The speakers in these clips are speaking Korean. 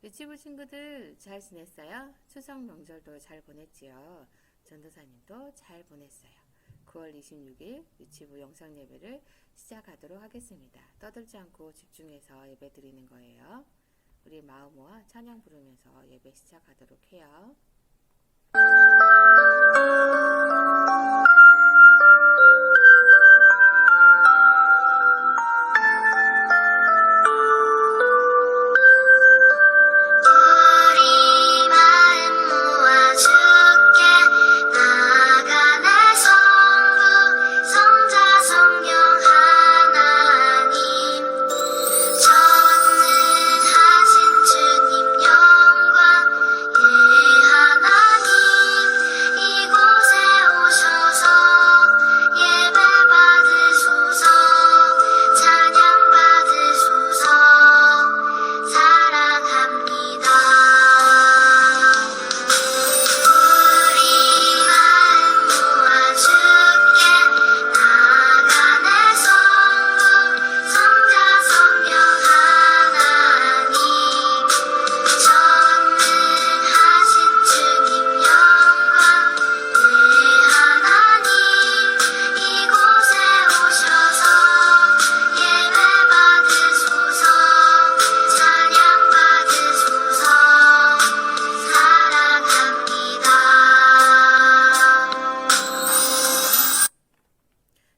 유치부 친구들 잘 지냈어요? 추석 명절도 잘 보냈지요? 전도사님도 잘 보냈어요. 9월 26일 유치부 영상 예배를 시작하도록 하겠습니다. 떠들지 않고 집중해서 예배 드리는 거예요. 우리 마음 모아 찬양 부르면서 예배 시작하도록 해요.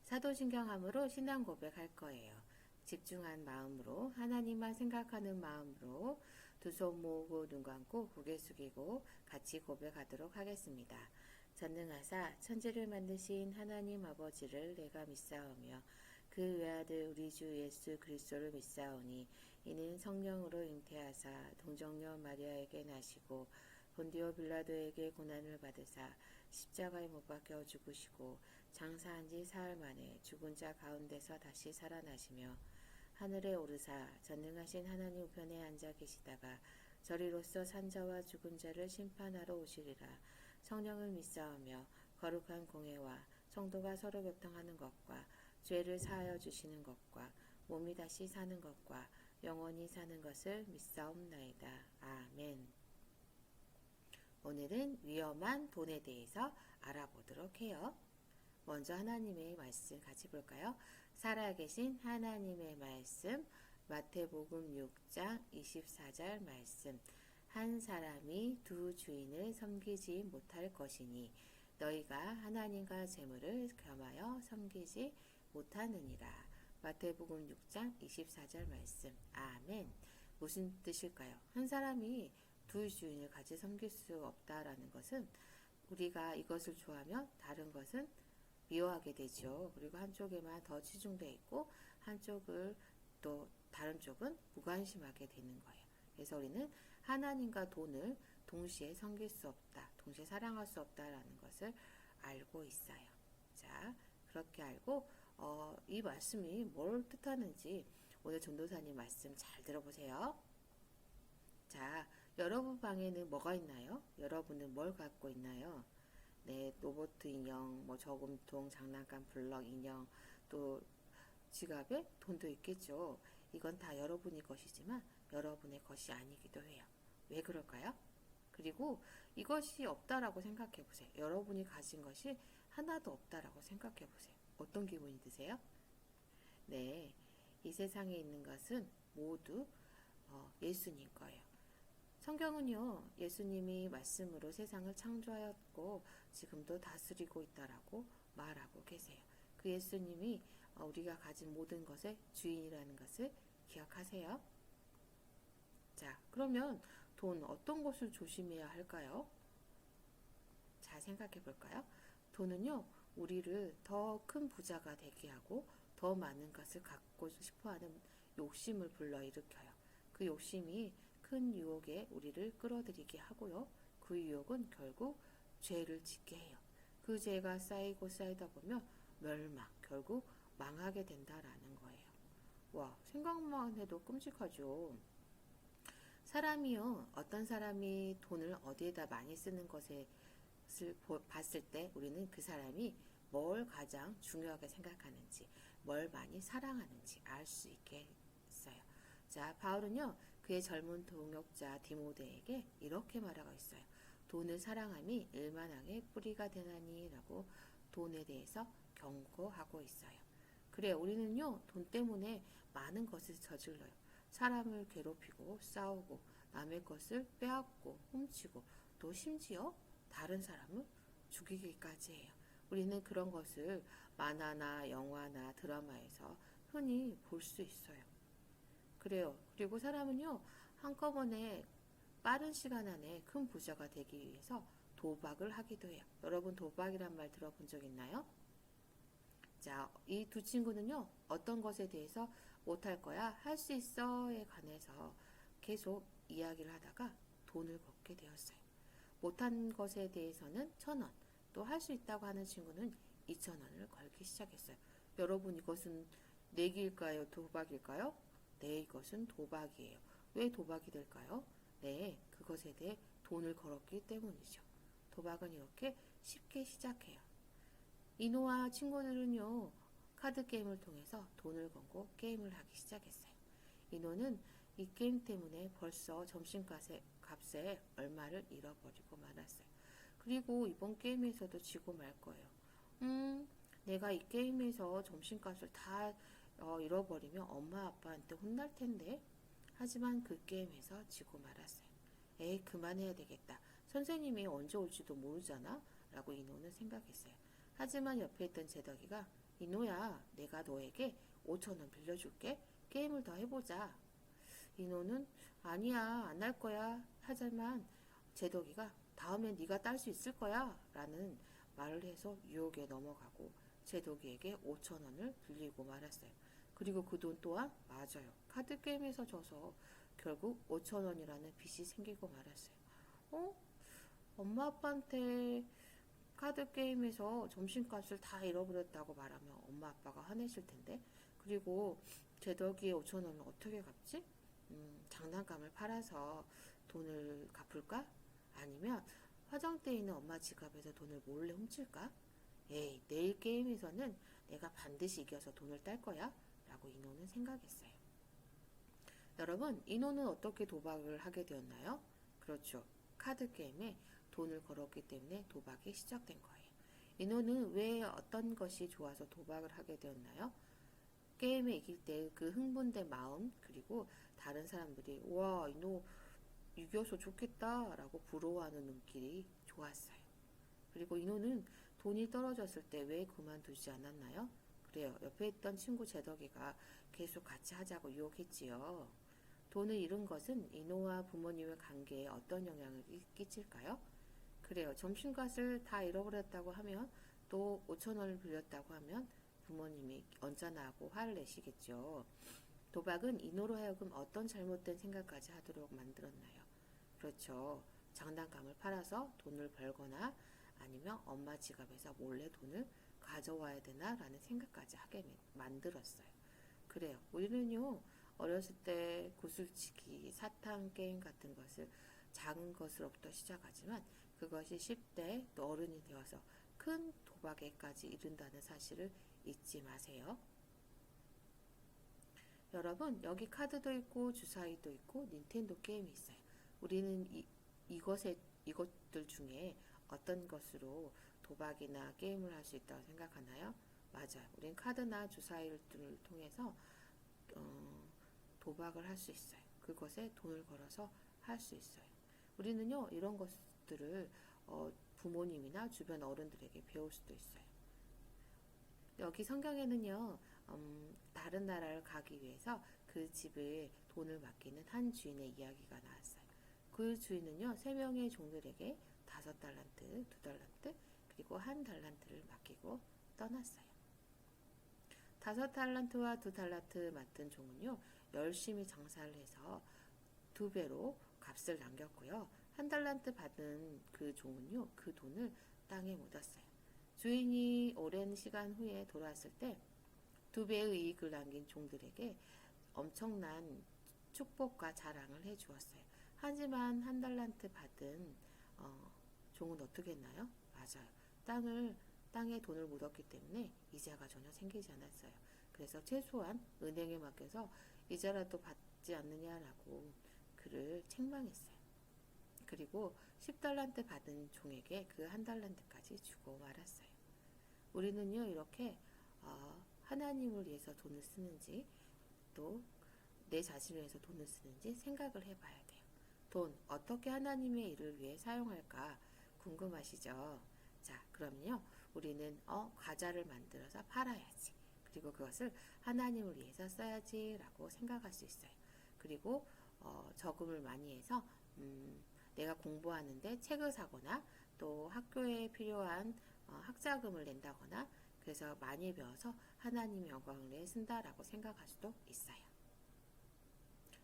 사도신경함으로 신앙 고백할 거예요. 집중한 마음으로 하나님만 생각하는 마음으로 두 손 모으고 눈 감고 고개 숙이고 같이 고백하도록 하겠습니다. 전능하사 천지를 만드신 하나님 아버지를 내가 믿사오며 그 외아들 우리 주 예수 그리스도를 믿사오니 이는 성령으로 잉태하사 동정녀 마리아에게 나시고 본디오 빌라도에게 고난을 받으사 십자가에 못 박혀 죽으시고 장사한 지 사흘 만에 죽은 자 가운데서 다시 살아나시며 하늘에 오르사 전능하신 하나님 우편에 앉아 계시다가 저리로서 산자와 죽은 자를 심판하러 오시리라. 성령을 믿사오며 거룩한 공회와 성도가 서로 교통하는 것과 죄를 사하여 주시는 것과 몸이 다시 사는 것과 영원히 사는 것을 믿사옵나이다. 아멘. 오늘은 위험한 돈에 대해서 알아보도록 해요. 먼저 하나님의 말씀 같이 볼까요? 살아계신 하나님의 말씀, 마태복음 6장 24절 말씀. 한 사람이 두 주인을 섬기지 못할 것이니 너희가 하나님과 재물을 겸하여 섬기지 못하느니라. 마태복음 6장 24절 말씀. 아멘. 무슨 뜻일까요? 한 사람이 두 주인을 같이 섬길 수 없다라는 것은 우리가 이것을 좋아하면 다른 것은 미워하게 되죠. 그리고 한쪽에만 더 치중되어 있고 한쪽을 또 다른 쪽은 무관심하게 되는 거예요. 그래서 우리는 하나님과 돈을 동시에 섬길 수 없다, 동시에 사랑할 수 없다라는 것을 알고 있어요. 자, 그렇게 알고 이 말씀이 뭘 뜻하는지 오늘 전도사님 말씀 잘 들어보세요. 자, 여러분 방에는 뭐가 있나요? 여러분은 뭘 갖고 있나요? 네, 로봇 인형, 저금통, 장난감 블럭 인형, 또 지갑에 돈도 있겠죠. 이건 다 여러분의 것이지만 여러분의 것이 아니기도 해요. 왜 그럴까요? 그리고 이것이 없다라고 생각해 보세요. 여러분이 가진 것이 하나도 없다라고 생각해 보세요. 어떤 기분이 드세요? 네, 이 세상에 있는 것은 모두 예수님 거예요. 성경은요, 예수님이 말씀으로 세상을 창조하였고 지금도 다스리고 있다라고 말하고 계세요. 그 예수님이 우리가 가진 모든 것의 주인이라는 것을 기억하세요. 자, 그러면 돈 어떤 것을 조심해야 할까요? 잘 생각해 볼까요? 돈은요, 우리를 더 큰 부자가 되게 하고 더 많은 것을 갖고 싶어하는 욕심을 불러일으켜요. 그 욕심이 큰 유혹에 우리를 끌어들이게 하고요. 그 유혹은 결국 죄를 짓게 해요. 그 죄가 쌓이고 쌓이다 보면 멸망, 결국 망하게 된다라는 거예요. 와, 생각만 해도 끔찍하죠. 사람이요, 어떤 사람이 돈을 어디에다 많이 쓰는 것을 봤을 때 우리는 그 사람이 뭘 가장 중요하게 생각하는지, 뭘 많이 사랑하는지 알 수 있게 했어요. 자, 바울은요, 그의 젊은 동역자 디모데에게 이렇게 말하고 있어요. 돈을 사랑함이 일만하게 뿌리가 되나니 라고 돈에 대해서 경고하고 있어요. 그래, 우리는요, 돈 때문에 많은 것을 저질러요. 사람을 괴롭히고 싸우고 남의 것을 빼앗고 훔치고 또 심지어 다른 사람을 죽이기까지 해요. 우리는 그런 것을 만화나 영화나 드라마에서 흔히 볼 수 있어요. 그래요. 그리고 사람은요, 한꺼번에 빠른 시간 안에 큰 부자가 되기 위해서 도박을 하기도 해요. 여러분 도박이란 말 들어본 적 있나요? 자, 이 두 친구는요, 어떤 것에 대해서 못할 거야, 할 수 있어에 관해서 계속 이야기를 하다가 돈을 걷게 되었어요. 못한 것에 대해서는 1,000원, 또 할 수 있다고 하는 친구는 2,000원을 걸기 시작했어요. 여러분 이것은 내기일까요? 도박일까요? 네, 이것은 도박이에요. 왜 도박이 될까요? 네, 그것에 대해 돈을 걸었기 때문이죠. 도박은 이렇게 쉽게 시작해요. 이노와 친구들은요, 카드 게임을 통해서 돈을 걸고 게임을 하기 시작했어요. 이노는 이 게임 때문에 벌써 점심값에 얼마를 잃어버리고 말았어요. 그리고 이번 게임에서도 지고 말 거예요. 내가 이 게임에서 점심값을 다 잃어버리면 엄마 아빠한테 혼날 텐데. 하지만 그 게임에서 지고 말았어요. 에이, 그만해야 되겠다. 선생님이 언제 올지도 모르잖아. 라고 이노는 생각했어요. 하지만 옆에 있던 제덕이가 이노야, 내가 너에게 5,000원 빌려줄게. 게임을 더 해보자. 이노는 아니야, 안 할 거야. 하지만 제덕이가 다음엔 네가 딸 수 있을 거야. 라는 말을 해서 유혹에 넘어가고 제덕이에게 5,000원을 빌리고 말았어요. 그리고 그 돈 또한 맞아요. 카드 게임에서 져서 결국 5,000원이라는 빚이 생기고 말았어요. 엄마 아빠한테 카드 게임에서 점심값을 다 잃어버렸다고 말하면 엄마 아빠가 화내실 텐데. 그리고 제덕이의 5,000원을 어떻게 갚지? 장난감을 팔아서 돈을 갚을까? 아니면 화장대에 있는 엄마 지갑에서 돈을 몰래 훔칠까? 에이, 내일 게임에서는 내가 반드시 이겨서 돈을 딸 거야. 라고 이노는 생각했어요. 여러분, 이노는 어떻게 도박을 하게 되었나요? 그렇죠. 카드 게임에 돈을 걸었기 때문에 도박이 시작된 거예요. 이노는 왜 어떤 것이 좋아서 도박을 하게 되었나요? 게임에 이길 때 그 흥분된 마음, 그리고 다른 사람들이 와, 이노 이겨서 좋겠다 라고 부러워하는 눈길이 좋았어요. 그리고 이노는 돈이 떨어졌을 때 왜 그만두지 않았나요? 그래요. 옆에 있던 친구 제덕이가 계속 같이 하자고 유혹했지요. 돈을 잃은 것은 이노와 부모님의 관계에 어떤 영향을 끼칠까요? 그래요. 점심값을 다 잃어버렸다고 하면, 또 5,000원을 빌렸다고 하면 부모님이 언짢아하고 화를 내시겠죠. 도박은 이노로 하여금 어떤 잘못된 생각까지 하도록 만들었나요? 그렇죠. 장난감을 팔아서 돈을 벌거나 아니면 엄마 지갑에서 몰래 돈을 가져와야 되나 라는 생각까지 하게 만들었어요. 그래요. 우리는요, 어렸을 때 구슬치기, 사탕 게임 같은 것을 작은 것으로부터 시작하지만 그것이 10대 또 어른이 되어서 큰 도박에까지 이른다는 사실을 잊지 마세요. 여러분, 여기 카드도 있고 주사위도 있고 닌텐도 게임이 있어요. 우리는 이것들 중에 어떤 것으로 도박이나 게임을 할 수 있다고 생각하나요? 맞아요. 우린 카드나 주사위를 통해서 도박을 할 수 있어요. 그것에 돈을 걸어서 할 수 있어요. 우리는요, 이런 것들을 부모님이나 주변 어른들에게 배울 수도 있어요. 여기 성경에는요, 다른 나라를 가기 위해서 그 집에 돈을 맡기는 한 주인의 이야기가 나왔어요. 그 주인은요, 3명의 종들에게 5달란트, 2달란트, 그리고 1달란트를 맡기고 떠났어요. 5달란트와 2달란트 맡은 종은요, 열심히 장사를 해서 2배로 값을 남겼고요. 1달란트 받은 그 종은요, 그 돈을 땅에 묻었어요. 주인이 오랜 시간 후에 돌아왔을 때 2배의 이익을 남긴 종들에게 엄청난 축복과 자랑을 해주었어요. 하지만 1달란트 받은 종은 어떻게 했나요? 맞아요. 땅에 돈을 묻었기 때문에 이자가 전혀 생기지 않았어요. 그래서 최소한 은행에 맡겨서 이자라도 받지 않느냐라고 그를 책망했어요. 그리고 10달란트 받은 종에게 그 1달란트까지 주고 말았어요. 우리는요, 이렇게 하나님을 위해서 돈을 쓰는지 또 내 자신을 위해서 돈을 쓰는지 생각을 해봐야 돼요. 돈 어떻게 하나님의 일을 위해 사용할까 궁금하시죠? 자, 그럼요, 우리는 과자를 만들어서 팔아야지. 그리고 그것을 하나님을 위해서 써야지 라고 생각할 수 있어요. 그리고 저금을 많이 해서 내가 공부하는데 책을 사거나 또 학교에 필요한 학자금을 낸다거나 그래서 많이 배워서 하나님의 영광을 위해 쓴다라고 생각할 수도 있어요.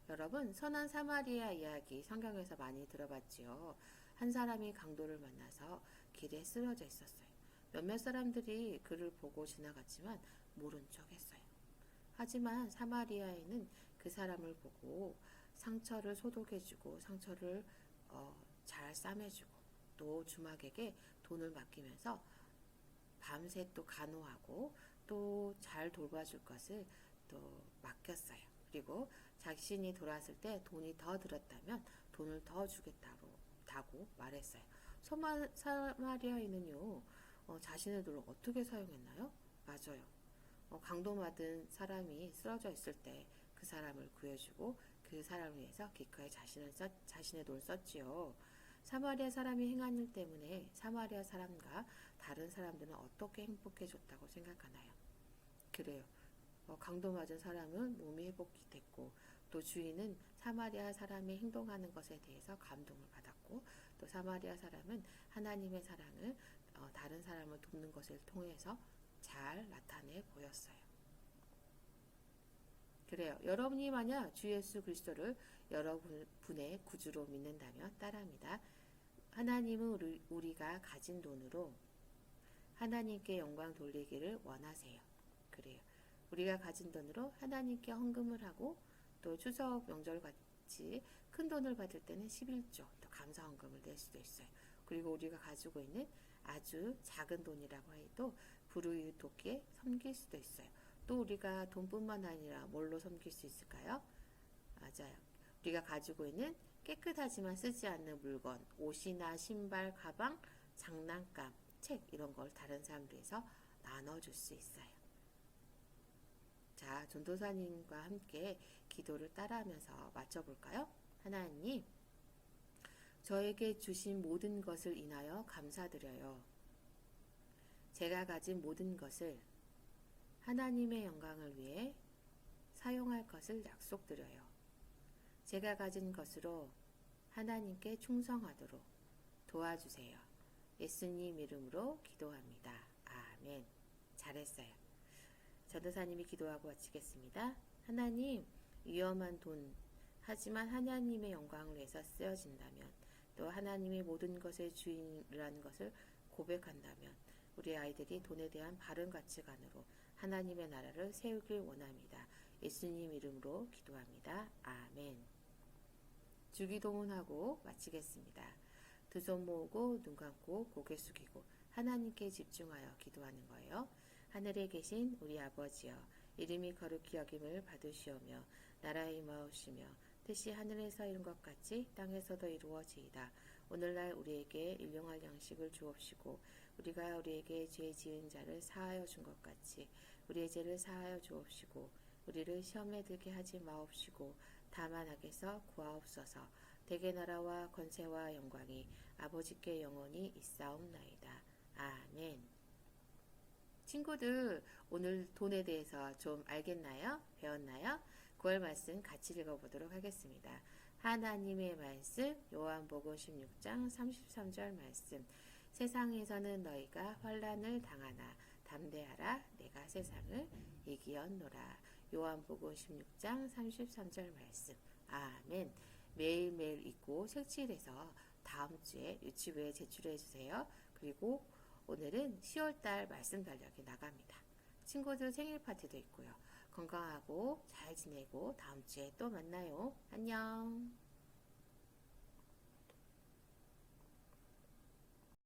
여러분, 선한 사마리아 이야기 성경에서 많이 들어봤지요. 한 사람이 강도를 만나서 길에 쓰러져 있었어요. 몇몇 사람들이 그를 보고 지나갔지만 모른 척 했어요. 하지만 사마리아인은 그 사람을 보고 상처를 소독해주고 상처를 잘 싸매주고 또 주막에게 돈을 맡기면서 밤새 또 간호하고 또 잘 돌봐줄 것을 또 맡겼어요. 그리고 자신이 돌아왔을 때 돈이 더 들었다면 돈을 더 주겠다고 말했어요. 사마리아인은요, 자신의 돈을 어떻게 사용했나요? 맞아요. 강도받은 사람이 쓰러져 있을 때 그 사람을 구해주고 그 사람을 위해서 기꺼이 자신의 돈을 썼지요. 사마리아 사람이 행한 일 때문에 사마리아 사람과 다른 사람들은 어떻게 행복해졌다고 생각하나요? 그래요. 강도맞은 사람은 몸이 회복이 됐고 또 주인은 사마리아 사람이 행동하는 것에 대해서 감동을 받았고 또 사마리아 사람은 하나님의 사랑을 다른 사람을 돕는 것을 통해서 잘 나타내 보였어요. 그래요. 여러분이 만약 주 예수 그리스도를 여러분의 구주로 믿는다면 따라합니다. 하나님은 우리가 가진 돈으로 하나님께 영광 돌리기를 원하세요. 그래요. 우리가 가진 돈으로 하나님께 헌금을 하고 또 추석 명절 같이 큰 돈을 받을 때는 11조 또 감사 헌금을 낼 수도 있어요. 그리고 우리가 가지고 있는 아주 작은 돈이라고 해도 불우이웃돕게 섬길 수도 있어요. 또 우리가 돈뿐만 아니라 뭘로 섬길 수 있을까요? 맞아요. 우리가 가지고 있는 깨끗하지만 쓰지 않는 물건, 옷이나 신발, 가방, 장난감, 책 이런 걸 다른 사람들에서 나눠줄 수 있어요. 자, 전도사님과 함께 기도를 따라하면서 맞춰볼까요? 하나님, 저에게 주신 모든 것을 인하여 감사드려요. 제가 가진 모든 것을 하나님의 영광을 위해 사용할 것을 약속드려요. 제가 가진 것으로 하나님께 충성하도록 도와주세요. 예수님 이름으로 기도합니다. 아멘. 잘했어요. 전도사님이 기도하고 마치겠습니다. 하나님, 위험한 돈, 하지만 하나님의 영광을 위해서 쓰여진다면 또 하나님이 모든 것의 주인이라는 것을 고백한다면 우리 아이들이 돈에 대한 바른 가치관으로 하나님의 나라를 세우길 원합니다. 예수님 이름으로 기도합니다. 아멘. 주기도문하고 마치겠습니다. 두 손 모으고 눈 감고 고개 숙이고 하나님께 집중하여 기도하는 거예요. 하늘에 계신 우리 아버지여, 이름이 거룩히 여김을 받으시오며 나라의 임하오시며 뜻이 하늘에서 이룬 것 같이 땅에서도 이루어지이다. 오늘날 우리에게 일용할 양식을 주옵시고 우리가 우리에게 죄 지은 자를 사하여 준 것 같이 우리의 죄를 사하여 주옵시고 우리를 시험에 들게 하지 마옵시고 다만 악에서 구하옵소서. 대개 나라와 권세와 영광이 아버지께 영원히 있사옵나이다. 아멘. 친구들, 오늘 돈에 대해서 좀 알겠나요? 배웠나요? 9월 말씀 같이 읽어보도록 하겠습니다. 하나님의 말씀, 요한복음 16장 33절 말씀. 세상에서는 너희가 환난을 당하나 담대하라, 내가 세상을 이기었노라. 요한복음 16장 33절 말씀. 아멘. 매일매일 읽고 색칠해서 다음 주에 유치부에 제출해 주세요. 그리고 오늘은 10월달 말씀 달력이 나갑니다. 친구들 생일 파티도 있고요. 건강하고 잘 지내고 다음 주에 또 만나요. 안녕.